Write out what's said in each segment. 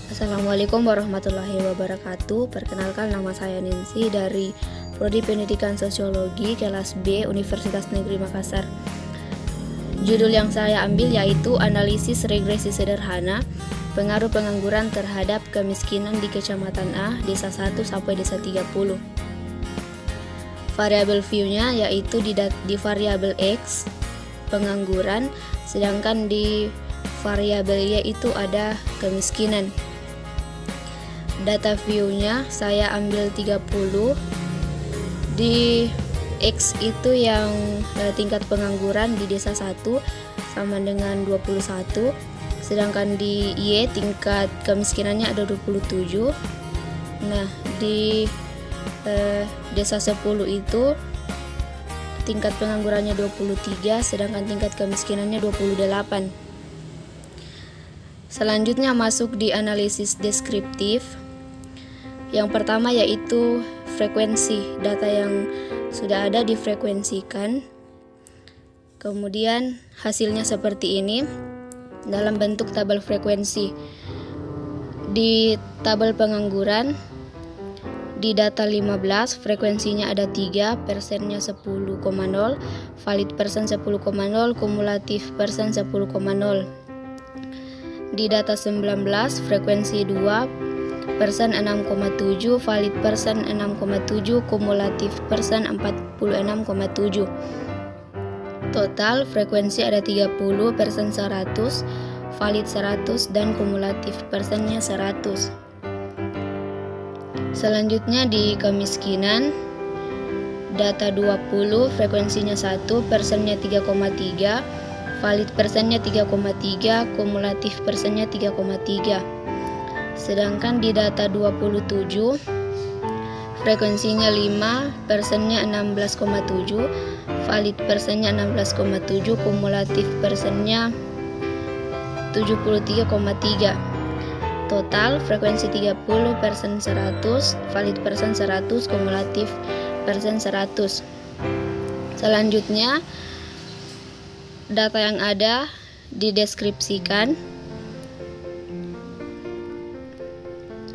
Assalamualaikum warahmatullahi wabarakatuh. Perkenalkan, nama saya Nancy dari Prodi Pendidikan Sosiologi kelas B Universitas Negeri Makassar. Judul yang saya ambil yaitu Analisis Regresi Sederhana, Pengaruh Pengangguran Terhadap Kemiskinan di Kecamatan A, Desa 1 sampai Desa 30. Variabel view-nya yaitu di variabel X, pengangguran, sedangkan di variabel Y itu ada kemiskinan. Data view-nya saya ambil 30. Di X itu yang tingkat pengangguran di Desa 1 sama dengan 21, sedangkan di Y tingkat kemiskinannya ada 27. Nah, di Desa 10 itu tingkat penganggurannya 23, sedangkan tingkat kemiskinannya 28. Selanjutnya masuk di analisis deskriptif. Yang pertama yaitu frekuensi, data yang sudah ada difrekuensikan. Kemudian hasilnya seperti ini dalam bentuk tabel frekuensi. Di tabel pengangguran, di data 15 frekuensinya ada 3, persennya 10,0, valid persen 10,0, kumulatif persen 10,0. Di data 19 frekuensi 2, persen 6,7, valid persen 6,7, kumulatif persen 46,7. Total frekuensi ada 30, persen 100, valid 100, dan kumulatif persennya 100. Selanjutnya di kemiskinan, data 20 frekuensinya 1, persennya 3,3, valid persennya 3,3, kumulatif persennya 3,3. Sedangkan di data 27 frekuensinya 5, persennya 16,7, valid persennya 16,7, kumulatif persennya 73,3. Total frekuensi 30, persen 100, valid persen 100, kumulatif persen 100. Selanjutnya data yang ada dideskripsikan.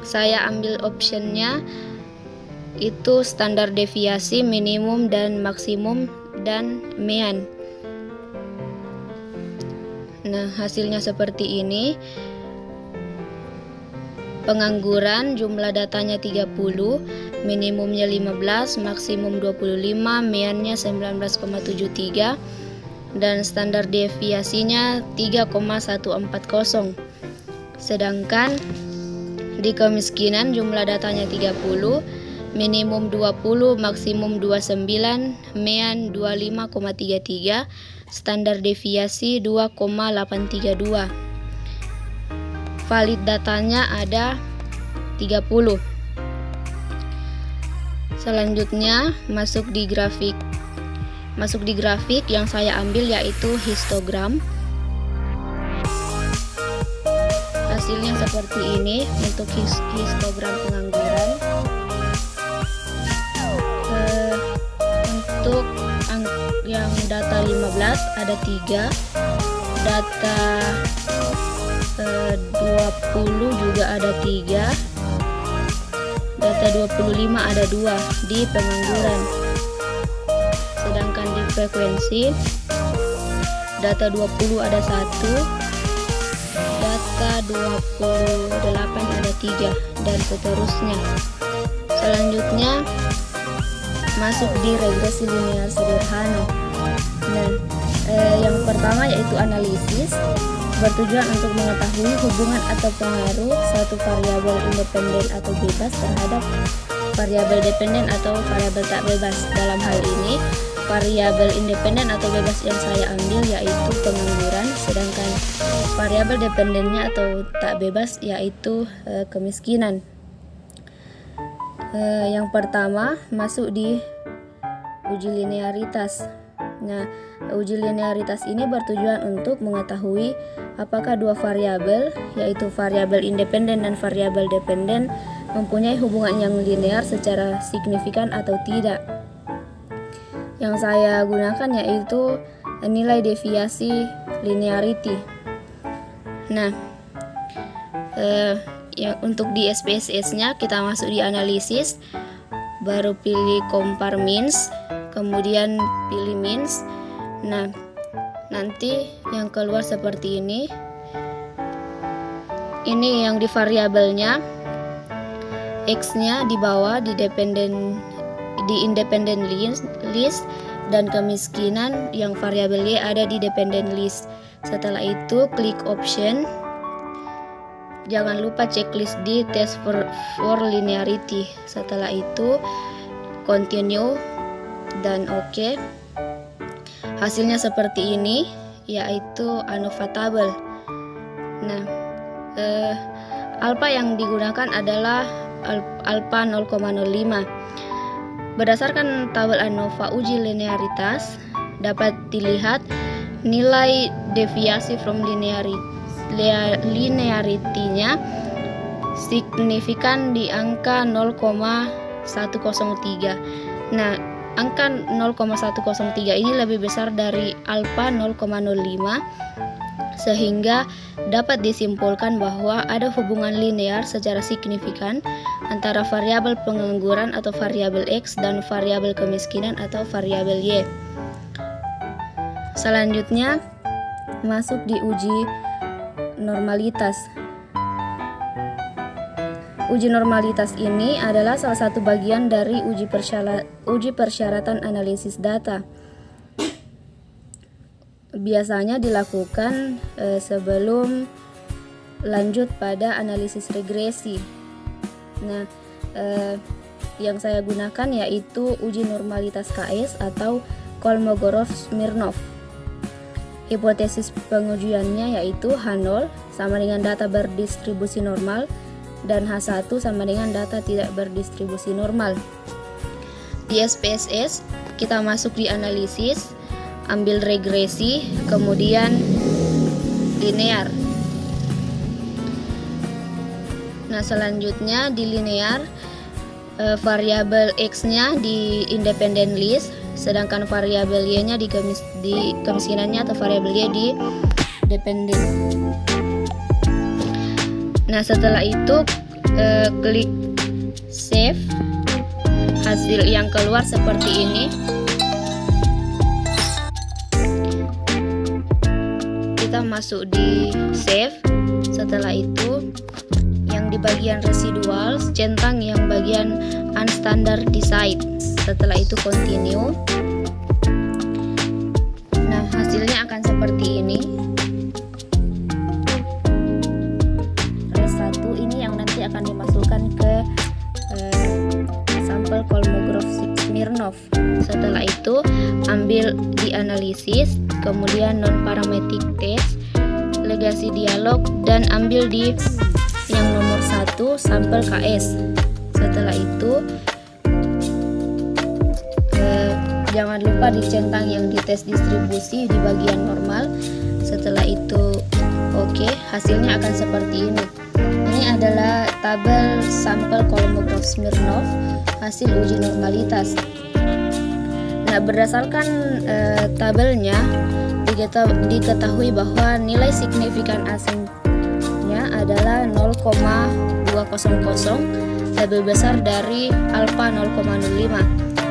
Saya ambil optionnya itu standar deviasi, minimum dan maksimum, dan mean. Nah, hasilnya seperti ini. Pengangguran jumlah datanya 30, minimumnya 15, maksimum 25, meannya 19,73, dan standar deviasinya 3,140. Sedangkan di kemiskinan jumlah datanya 30, minimum 20, maksimum 29, mean 25,33, standar deviasi 2,832. Valid datanya ada 30. Selanjutnya masuk di grafik. Yang saya ambil yaitu histogram. Hasilnya seperti ini untuk histogram pengangguran. Untuk yang data 15 ada 3, data 20 juga ada 3, data 25 ada 2 di pengangguran. Sedangkan di frekuensi data 20 ada 1, data 28 ada 3, dan seterusnya. Selanjutnya masuk di regresi linear sederhana. Nah, yang pertama yaitu analisis, bertujuan untuk mengetahui hubungan atau pengaruh satu variabel independen atau bebas terhadap variabel dependen atau variabel tak bebas. Dalam hal ini, variabel independen atau bebas yang saya ambil yaitu pengangguran, sedangkan variabel dependennya atau tak bebas yaitu kemiskinan. Yang pertama masuk di uji linearitas. Nah, uji linearitas ini bertujuan untuk mengetahui apakah dua variabel, yaitu variabel independen dan variabel dependen, mempunyai hubungan yang linear secara signifikan atau tidak. Yang saya gunakan yaitu nilai deviasi linearity. Nah, Ya, untuk di SPSS-nya kita masuk di analisis, baru pilih compare means, kemudian pilih means. Nah, nanti yang keluar seperti ini. Ini yang di variabelnya, X-nya di bawah di independent list, dan kemiskinan yang variabel Y ada di dependent list. Setelah itu klik option. Jangan lupa checklist di test for linearity. Setelah itu continue dan oke. Hasilnya seperti ini, yaitu ANOVA table. Nah, alpha yang digunakan adalah alpha 0,05. Berdasarkan tabel ANOVA uji linearitas, dapat dilihat nilai deviasi from linearity-nya signifikan di angka 0,103. Nah, angka 0,103 ini lebih besar dari alpha 0,05, sehingga dapat disimpulkan bahwa ada hubungan linear secara signifikan antara variabel pengangguran atau variabel X dan variabel kemiskinan atau variabel Y. Selanjutnya masuk di uji normalitas. Uji normalitas ini adalah salah satu bagian dari uji persyaratan analisis data. Biasanya dilakukan sebelum lanjut pada analisis regresi. Nah, yang saya gunakan yaitu uji normalitas KS atau Kolmogorov-Smirnov. Hipotesis pengujiannya yaitu H0 sama dengan data berdistribusi normal dan H1 sama dengan data tidak berdistribusi normal. Di SPSS kita masuk di analisis, ambil regresi, kemudian linear. Nah, selanjutnya di linear, variabel X-nya di independent list, sedangkan variabel Y-nya di kemiskinannya atau variabel Y di dependent. Nah, setelah itu klik save. Hasil yang keluar seperti ini. Kita masuk di save. Setelah itu yang di bagian residual centang yang bagian unstandardized. Setelah itu continue. Nah, hasilnya akan seperti ini. Res 1 ini yang nanti akan dimasukkan ke sampel Kolmogorov-Smirnov. Setelah itu ambil di analisis, kemudian non parametric test, legasi dialog, dan ambil di yang nomor 1 sampel KS. Setelah itu jangan lupa dicentang yang dites distribusi di bagian normal. Setelah itu oke, hasilnya akan seperti ini. Ini adalah tabel sampel Kolmogorov-Smirnov hasil uji normalitas. Nah, berdasarkan tabelnya diketahui bahwa nilai signifikan asingnya adalah 0,200, lebih besar dari alpha 0,05,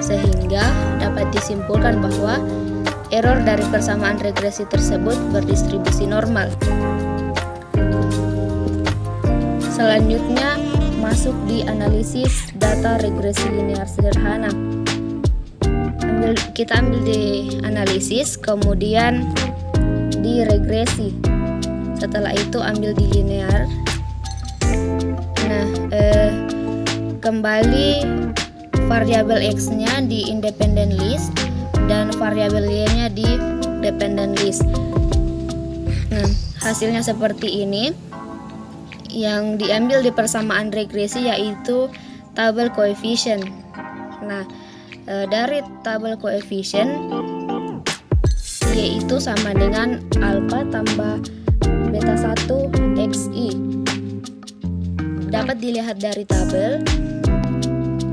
sehingga dapat disimpulkan bahwa error dari persamaan regresi tersebut berdistribusi normal. Selanjutnya masuk di analisis data regresi linear sederhana. Kita ambil di analisis, kemudian di regresi. Setelah itu ambil di linear. Nah, kembali variabel X-nya di independent list dan variabel Y-nya di dependent list. Nah, hasilnya seperti ini. Yang diambil di persamaan regresi yaitu tabel koefisien. Nah, dari tabel koefisien Y itu sama dengan alpha tambah beta 1 XI. Dapat dilihat dari tabel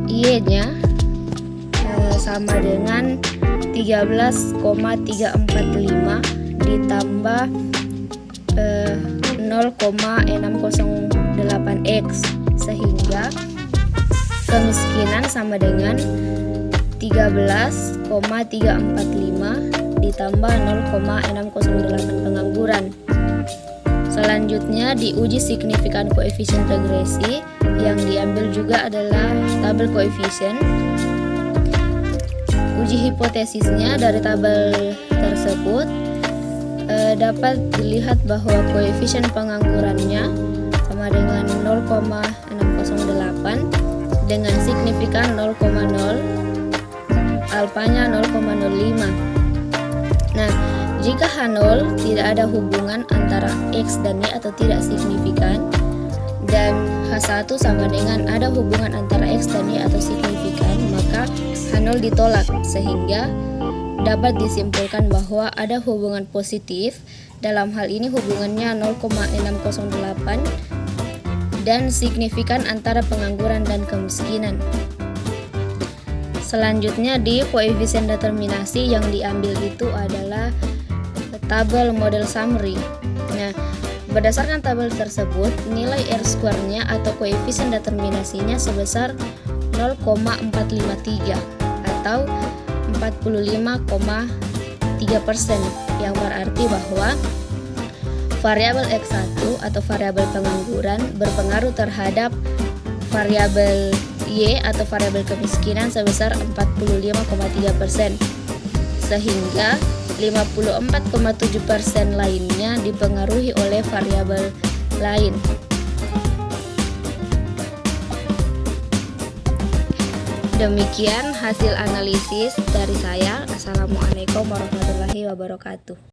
Y-nya sama dengan 13,345 ditambah 0,608 X, sehingga kemiskinan sama dengan 13,345 ditambah 0,608 pengangguran. Selanjutnya diuji signifikan koefisien regresi, yang diambil juga adalah tabel koefisien. Uji hipotesisnya dari tabel tersebut dapat dilihat bahwa koefisien penganggurannya sama dengan 0,608 dengan signifikan 0,0, alfanya 0,05. Nah, jika H0 tidak ada hubungan antara X dan Y atau tidak signifikan, dan H1 sama dengan ada hubungan antara X dan Y atau signifikan, maka H0 ditolak, sehingga dapat disimpulkan bahwa ada hubungan positif. Dalam hal ini hubungannya 0,608 dan signifikan antara pengangguran dan kemiskinan. Selanjutnya di koefisien determinasi yang diambil itu adalah tabel model summary. Nah, berdasarkan tabel tersebut, nilai R-square-nya atau koefisien determinasinya sebesar 0,453 atau 45,3%, yang berarti bahwa variabel X1 atau variabel pengangguran berpengaruh terhadap variabel Y atau variabel kemiskinan sebesar 45,3%, sehingga 54,7% lainnya dipengaruhi oleh variabel lain. Demikian hasil analisis dari saya. Assalamualaikum warahmatullahi wabarakatuh.